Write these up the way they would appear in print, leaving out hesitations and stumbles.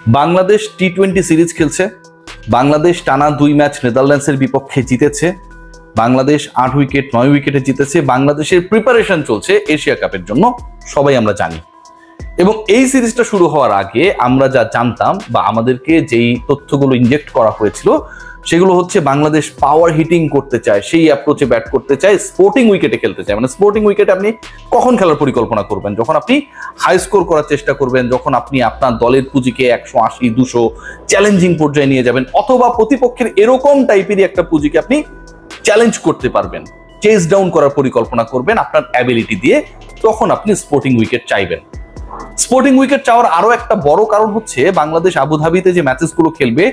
Bangladesh টি-20 series খেলছে, বাংলাদেশ টানা 2 match নেদারল্যান্ডসের বিপক্ষে জিতেছে, বাংলাদেশ 8 উইকেট 9 উইকেটে জিতেছে, বাংলাদেশের প্রিপারেশন চলছে এশিয়া কাপের জন্য, সবাই আমরা জানি। এবং এই সিরিজটা শুরু হওয়ার আগে আমরা যা জানতাম বা আমাদেরকে যেই তথ্যগুলো ইনজেক্ট করা হয়েছিল সেগুলো হচ্ছে বাংলাদেশ পাওয়ার হিটিং করতে চায়, সেই অ্যাপ্রোচে ব্যাট করতে চায়, স্পোর্টিং উইকেটে খেলতে চায়। মানে স্পোর্টিং উইকেটে আপনি কখন খেলার পরিকল্পনা করবেন? যখন আপনি হাই স্কোর করার চেষ্টা করবেন, যখন আপনি আপনার দলের পুঁজিকে 180 200 চ্যালেঞ্জিং পর্যায়ে নিয়ে যাবেন, অথবা প্রতিপক্ষের এরকম টাইপেরই একটা পুঁজিকে আপনি চ্যালেঞ্জ করতে পারবেন, চেস ডাউন করার পরিকল্পনা করবেন আপনার অ্যাবিলিটি দিয়ে, তখন আপনি স্পোর্টিং উইকেট চাইবেন। স্পোর্টিং উইকেট চাওয়ার আরো একটা বড় কারণ হচ্ছে বাংলাদেশ আবুধাবিতে যে ম্যাচেসগুলো খেলবে,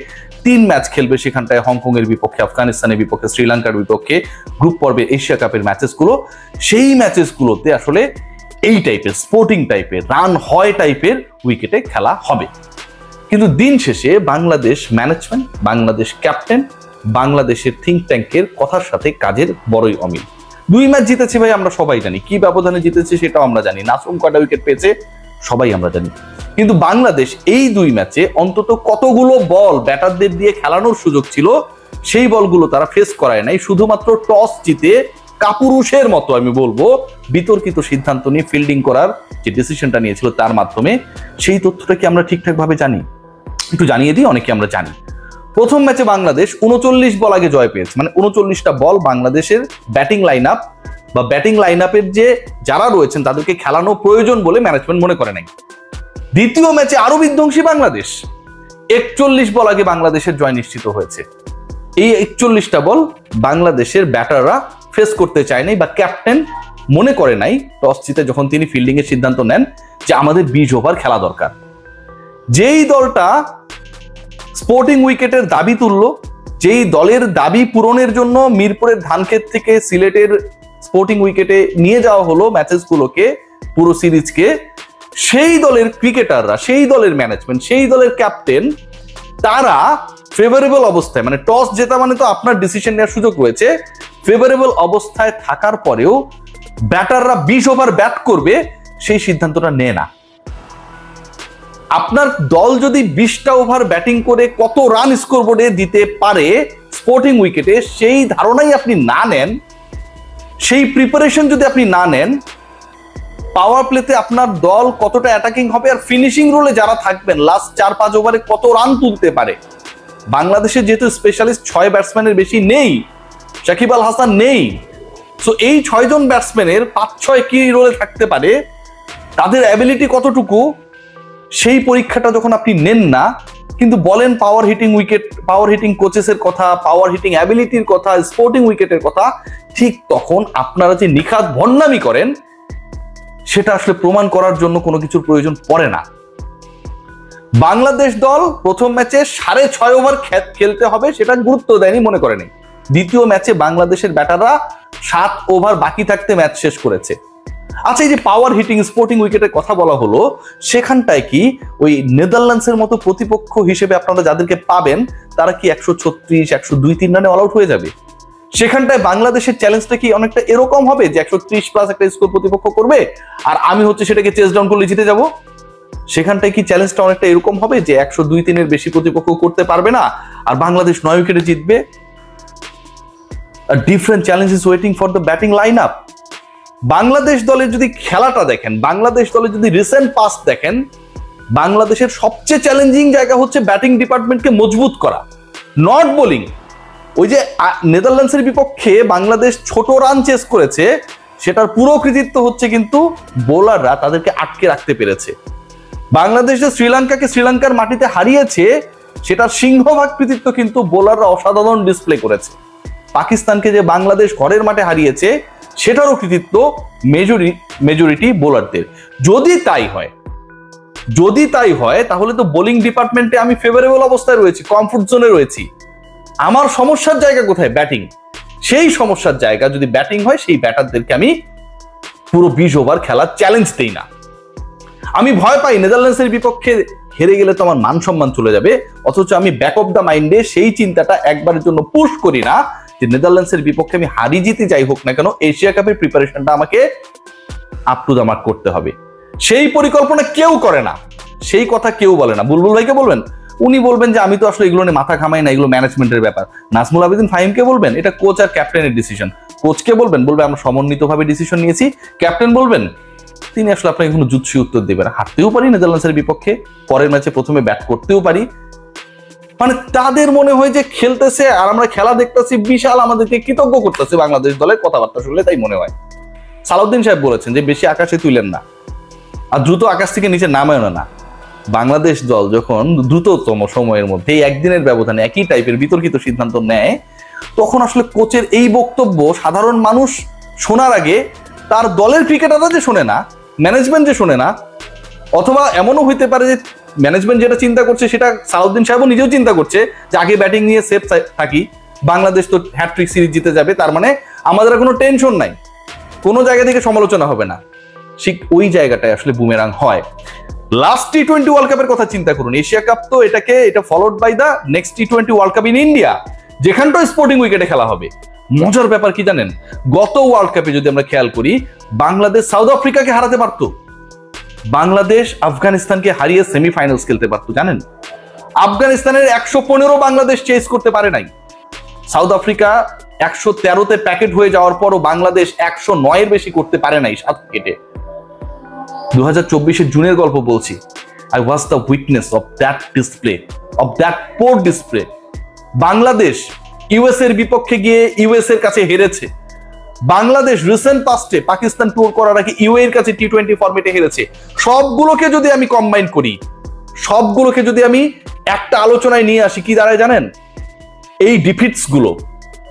3 ম্যাচ খেলবে সেখানটায়, হংকং এর বিপক্ষে, আফগানিস্তানের বিপক্ষে, শ্রীলঙ্কার বিপক্ষে, গ্রুপ পর্বে এশিয়া কাপের ম্যাচেসগুলো, সেই ম্যাচেসগুলোতে আসলে এই টাইপের স্পোর্টিং টাইপের রান হয় টাইপের উইকেটে খেলা হবে। কিন্তু দিন শেষে বাংলাদেশ ম্যানেজমেন্ট, বাংলাদেশ ক্যাপ্টেন, বাংলাদেশের থিঙ্ক ট্যাঙ্কের কথার সাথে কাজের বড়ই অমিল। 2 ম্যাচ জিতেছে ভাই, আমরা সবাই জানি কি ব্যবধানে জিতেছে সেটাও আমরা জানি, নাসুম কয়টা উইকেট পেয়েছে সবাই আমরা জানি। কিন্তু বাংলাদেশ এই 2 ম্যাচে অন্তত কতগুলো বল ব্যাটারদের দিয়ে খেলানোর সুযোগ ছিল, সেই বলগুলো তারা ফেস করায় নাই। শুধুমাত্র টস জিতে কাপুরুষের মতো আমি বলবো বিতর্কিত সিদ্ধান্ত নিয়ে ফিল্ডিং করার যে ডিসিশনটা নিয়েছিল তার মাধ্যমে, সেই তথ্যটা কি আমরা ঠিকঠাক ভাবে জানি? একটু জানিয়ে দিই, অনেকে আমরা জানি। প্রথম ম্যাচে বাংলাদেশ 39 বল আগে জয় পেয়েছে, মানে 39টা বল বাংলাদেশের ব্যাটিং লাইন আপ বা ব্যাটিং লাইন আপের যে যারা রয়েছেন তাদেরকে খেলানো প্রয়োজন বলে ম্যানেজমেন্ট মনে করে নাই। দ্বিতীয় ম্যাচে আরো বিধ্বংসী বাংলাদেশ, 41 বল আগে বাংলাদেশের জয় নিশ্চিত হয়েছে। এই 41টা বল বাংলাদেশের ব্যাটাররা ফেস করতে চায় নাই বা ক্যাপ্টেন মনে করে নাই টস জিতে যখন তিনি ফিল্ডিং এর সিদ্ধান্ত নেন যে আমাদের 20 ওভার খেলা দরকার। যেই দলটা স্পোর্টিং উইকেটের দাবি তুললো, যেই দলের দাবি পূরণের জন্য মিরপুরের ধানক্ষেত থেকে সিলেটের স্পোর্টিং উইকেটে নিয়ে যাওয়া হলো ম্যাচেসগুলোকে, পুরো সিরিজকে, সেই দলের ক্রিকেটাররা, সেই দলের ম্যানেজমেন্ট, সেই দলের ক্যাপ্টেন, তারা ফেভারেবল অবস্থায়, মানে টস জেতা মানে তো আপনার ডিসিশন নেওয়ার সুযোগ রয়েছে, ফেভারেবল অবস্থায় থাকার পরেও ব্যাটাররা 20 ওভার ব্যাট করবে সেই সিদ্ধান্তটা নেয় না। আপনার দল যদি 20টা ওভার ব্যাটিং করে কত রান স্কোরবোর্ডে দিতে পারে স্পোর্টিং উইকেটে, সেই ধারণাই আপনি না নেন, সেই প্রিপারেশন যদি আপনি না নেন, পাওয়ার প্লেতে আপনার দল কতটা অ্যাটাকিং হবে আর ফিনিশিং রোলে যারা থাকবেন লাস্ট 4-5 ওভারে কত রান তুলতে পারে। বাংলাদেশে যেহেতু স্পেশালিস্ট 6 ব্যাটসম্যানের বেশি নেই, সাকিব আল হাসান নেই, সো এই 6 জন ব্যাটসম্যানের 5-6 কি রোলে থাকতে পারে, তাদের অ্যাবিলিটি কতটুকু, সেই পরীক্ষাটা যখন আপনি নেন না, কিন্তু বলেন power hitting wicket, power hitting কোচেসের কথা, পাওয়ার হিটিং অ্যাবিলিটির কথা, স্পোর্টিং উইকেটের কথা, ঠিক তখন আপনারা যে নিখাত ভণ্ডামি করেন সেটা আসলে প্রমাণ করার জন্য কোনো কিছুর প্রয়োজন পড়ে না। বাংলাদেশ দল প্রথম ম্যাচে 6.5 ওভার খেলতে হবে সেটা গুরুত্ব দেয়নি, মনে করেনি। দ্বিতীয় ম্যাচে বাংলাদেশের ব্যাটাররা 7 ওভার বাকি থাকতে ম্যাচ শেষ করেছে। আচ্ছা, এই যে পাওয়ার হিটিং স্পোর্টিং উইকেটের কথা বলা হলো, সেখানটায় কি ওই নেদারল্যান্ডসের মতো প্রতিপক্ষ হিসেবে আপনারা যাদেরকে পাবেন তারা কি 136, 102-3 রানে অল আউট হয়ে যাবে? সেখানটায় বাংলাদেশের চ্যালেঞ্জটা কি অনেকটা এরকম হবে যে 130 প্লাস একটা স্কোর প্রতিপক্ষ করবে আর আমি হচ্ছে সেটাকে চেস ডাউন করলে জিতে যাব? সেখানটায় কি চ্যালেঞ্জটা অনেকটা এরকম হবে যে 102-3 এর বেশি প্রতিপক্ষ করতে পারবে না আর বাংলাদেশ 9 উইকেটে জিতবে? Different challenge is waiting for the batting line up. Bangladesh দলের যদি খেলাটা দেখেন, বাংলাদেশ দলের যদি রিসেন্ট পাস্ট দেখেন, বাংলাদেশের সবচেয়ে চ্যালেঞ্জিং জায়গা হচ্ছে ব্যাটিং ডিপার্টমেন্টকে মজবুত করা, নট বোলিং। ওই যে নেদারল্যান্ডসের বিপক্ষে বাংলাদেশ ছোট রান চেস করেছে, সেটার পুরো কৃতিত্ব হচ্ছে কিন্তু বোলাররা তাদেরকে আটকে রাখতে পেরেছে। বাংলাদেশ যে শ্রীলঙ্কাকে শ্রীলঙ্কার মাটিতে হারিয়েছে, সেটার সিংহভাগ কৃতিত্ব কিন্তু বোলাররা অসাধারণ ডিসপ্লে করেছে। পাকিস্তানকে যে বাংলাদেশ ঘরের মাঠে হারিয়েছে, সেটারও কৃতিত্ব মেজরিটি বোলারদের। যদি তাই হয় তাহলে তো বোলিং ডিপার্টমেন্টে আমি ফেভারেবল অবস্থায় রয়েছি, কমফোর্ট জোনে রয়েছি। আমার সমস্যার জায়গা কোথায়? ব্যাটিং। সেই সমস্যার জায়গা যদি ব্যাটিং হয়, সেই ব্যাটারদেরকে আমি পুরো 20 ওভার খেলার চ্যালেঞ্জ দেই না। আমি ভয় পাই নেদারল্যান্ডসের বিপক্ষে হেরে গেলে তো আমার মান সম্মান চলে যাবে, অথচ আমি ব্যাক অফ দ্য মাইন্ডে সেই চিন্তাটা একবারের জন্য পুশ করি না যে নেদারল্যান্ডসের বিপক্ষে আমি হারি জিতে যাই হোক না কেন, এশিয়া কাপের প্রিপারেশনটা আমাকে আপ টু দ্য মার্ক করতে হবে। সেই পরিকল্পনা কেউ করে না। সেই কথা কেউ বলে না। বুলবুল ভাইকে বলবেন, উনি বলবেন যে আমি তো আসলে এগুলো নিয়ে মাথা ঘামাই না, এগুলো ম্যানেজমেন্টের ব্যাপার। নাজমুল আবেদিন ফাহিমকে বলবেন এটা কোচ আর ক্যাপ্টেনের ডিসিশন। কোচকে বলবেন, বলবে আমরা সমন্বিতভাবে ডিসিশন নিয়েছি। ক্যাপ্টেন বলবেন, তিনি আসলে আপনাকে কোনো জুৎসই উত্তর দেবেন। হারতেও পারি নেদারল্যান্ডসের বিপক্ষে, পরের ম্যাচে প্রথমে ব্যাট করতেও পারি। মানে তাদের মনে হয় যে খেলতেছে আর আমরা খেলা দেখতেছি, বিশাল আমাদেরকে কৃতজ্ঞ করতেছে বাংলাদেশ দলের কথাবার্তা শুনলে তাই মনে হয়। সালাউদ্দিন সাহেব বলেছেন যে বেশি আকাশে তুলেন না আর দ্রুত আকাশ থেকে নিচে নামায় না। বাংলাদেশ দল যখন দ্রুততম সময়ের মধ্যে একদিনের ব্যবধানে একই টাইপের বিতর্কিত সিদ্ধান্ত নেয়, তখন আসলে কোচের এই বক্তব্য সাধারণ মানুষ শোনার আগে তার দলের ক্রিকেটাররা যে শোনে না, ম্যানেজমেন্ট যে শোনে না, অথবা এমনও হইতে পারে যে ম্যানেজমেন্ট যেটা চিন্তা করছে সেটা সালাউদ্দিন সাহেবও নিজেও চিন্তা করছে যে আগে ব্যাটিং নিয়ে সেফ থাকি, বাংলাদেশ তো হ্যাট্রিক সিরিজ জিতে যাবে, তার মানে আমাদের কোনো টেনশন নাই, কোনো জায়গা থেকে সমালোচনা হবে না। ঠিক ওই জায়গাটায় আসলে বুমেরাং হয়। লাস্ট টি-20 ওয়ার্ল্ড কাপের কথা চিন্তা করুন। এশিয়া কাপ তো এটা ফলোড বাই দ্য নেক্সট টি-20 ওয়ার্ল্ড কাপ ইন ইন্ডিয়া, যেখানটা স্পোর্টিং উইকেটে খেলা হবে। মজার ব্যাপার কি জানেন, গত ওয়ার্ল্ড কাপে যদি আমরা খেয়াল করি, বাংলাদেশ সাউথ আফ্রিকাকে হারাতে পারত, বাংলাদেশ আফগানিস্তানকে হারিয়ে সেমিফাইনালস খেলতে পারত। জানেন, আফগানিস্তানের 115 বাংলাদেশ চেস করতে পারে নাই। সাউথ আফ্রিকা 113তে প্যাকেট হয়ে যাওয়ার পরও বাংলাদেশ 109 বেশি করতে পারে নাই 7 উইকেটে। 2024 জুনের গল্প বলছি। I was the witness of that display, of that poor display. Bangladesh US এর বিপক্ষে গিয়ে ইউএস এর কাছে হেরেছে। বাংলাদেশ রিসেন্ট পাস্টে পাকিস্তান ট্যুর করার আগে ইউএ এর কাছে টি-20 ফরম্যাটে হেরেছে। সবগুলোকে যদি আমি কম্বাইন করি, সবগুলোকে যদি আমি একটা আলোচনায় নিয়ে আসি, কি দাঁড়ায় জানেন? এই ডিফিটস গুলো,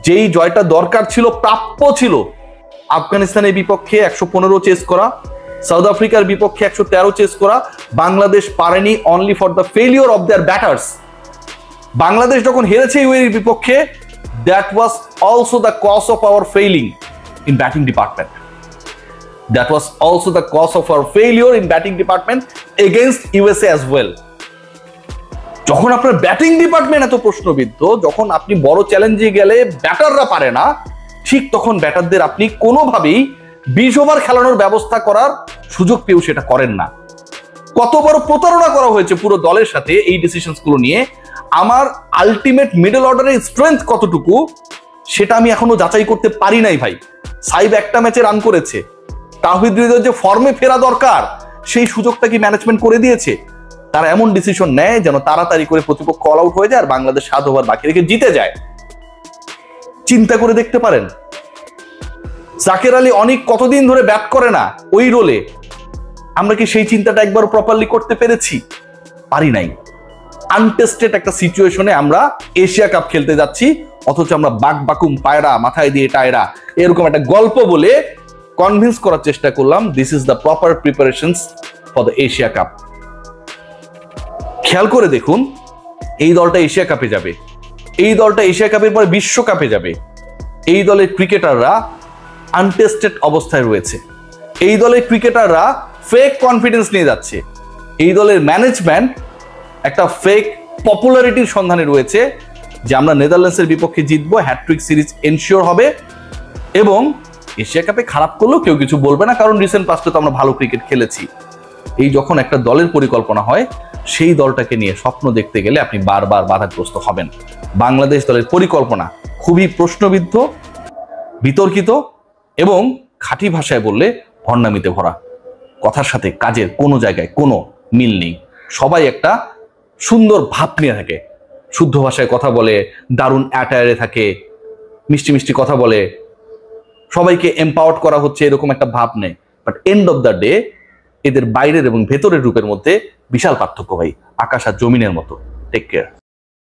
যেই জয়টা দরকার ছিল, প্রাপ্য ছিল, আফগানিস্তানের বিপক্ষে 115 চেস করা, সাউথ আফ্রিকার বিপক্ষে 113 চেস করা, বাংলাদেশ পারেনি only for the failure of their batters. Bangladesh যখন হেরেছে ইউএর বিপক্ষে, that was also the cause of our failing in batting department. That was also the cause of our failure in batting department against USA as well. যখন আপনার batting department এত প্রশ্নবিদ্ধ, যখন আপনি বড় চ্যালেঞ্জে গেলে ব্যাটাররা পারে না, ঠিক তখন ব্যাটারদের আপনি কোনোভাবেই 20 ওভার খেলানোর ব্যবস্থা করার সুযোগ পেয়েও সেটা করেন না। কত বড় প্রতারণা করা হয়েছে পুরো দলের সাথে এই ডিসিশনস গুলো নিয়ে। আমার আলটিমেট মিডল অর্ডারের স্ট্রেংথ কতটুকু সেটা আমি এখনো যাচাই করতে পারি নাই ভাই। সাইব একটা ম্যাচে রান করেছে, তাওহিদ হৃদয়ের যে ফর্মে ফেরা দরকার সেই সুযোগটা কি ম্যানেজমেন্ট করে দিয়েছে? তারা এমন ডিসিশন নেয় যেন তাড়াতাড়ি করে প্রতিপক্ষ অল আউট হয়ে যায় আর বাংলাদেশ 7 ওভার বাকি রেখে জিতে যায়। চিন্তা করে দেখতে পারেন, জাকের আলী অনেক কতদিন ধরে ব্যাট করে না ওই রোলে, আমরা কি সেই চিন্তাটা একবার প্রপারলি করতে পেরেছি? পারি নাই। আনটেস্টেড একটা সিচুয়েশনে আমরা এশিয়া কাপ খেলতে যাচ্ছি, অথচ আমরা বাকবাকুম পায়রা মাথায় দিয়ে টায়রা এরকম একটা গল্প বলে কনভিন্স করার চেষ্টা করলাম this is the proper preparations for the Asia cup. খেয়াল করে দেখুন, এই দলটা এশিয়া কাপে যাবে, এই দলটা এশিয়া কাপের পরে বিশ্বকাপে যাবে। এই দলের ক্রিকেটাররা আনটেস্টেড অবস্থায় রয়েছে, এই দলের ক্রিকেটাররা ফেক কনফিডেন্স নিয়ে যাচ্ছে, এই দলের ম্যানেজমেন্ট একটা ফেক পপুলারিটির সন্ধানে রয়েছে যে আমরা নেদারল্যান্ডসের বিপক্ষে জিতবো, হ্যাট্রিক সিরিজ এনশিওর হবে এবং এশিয়া কাপে খারাপ করলেও কেউ কিছু বলবে না, কারণ রিসেন্ট পাস্টে তো আমরা ভালো ক্রিকেট খেলেছি। এই যখন একটা দলের পরিকল্পনা হয়, সেই দলটাকে নিয়ে স্বপ্ন দেখতে গেলে আপনি বারবার বাধাগ্রস্ত হবেন। বাংলাদেশ দলের পরিকল্পনা খুবই প্রশ্নবিদ্ধ, বিতর্কিত এবং খাঁটি ভাষায় বললে ভণ্ডামিতে ভরা। কথার সাথে কাজের কোনো জায়গায় কোনো মিল নেই। সবাই একটা সুন্দর ভাব নিয়ে থাকে, শুদ্ধ ভাষায় কথা বলে, দারুণ অ্যাটায়ারে থাকে, মিষ্টি মিষ্টি কথা বলে, সবাইকে এম্পাওয়ার্ড করা হচ্ছে এরকম একটা ভাব নেই। But end of the day এদের বাইরের এবং ভেতরের রূপের মধ্যে বিশাল পার্থক্য ভাই, আকাশ আর জমিনের মতো। Take care.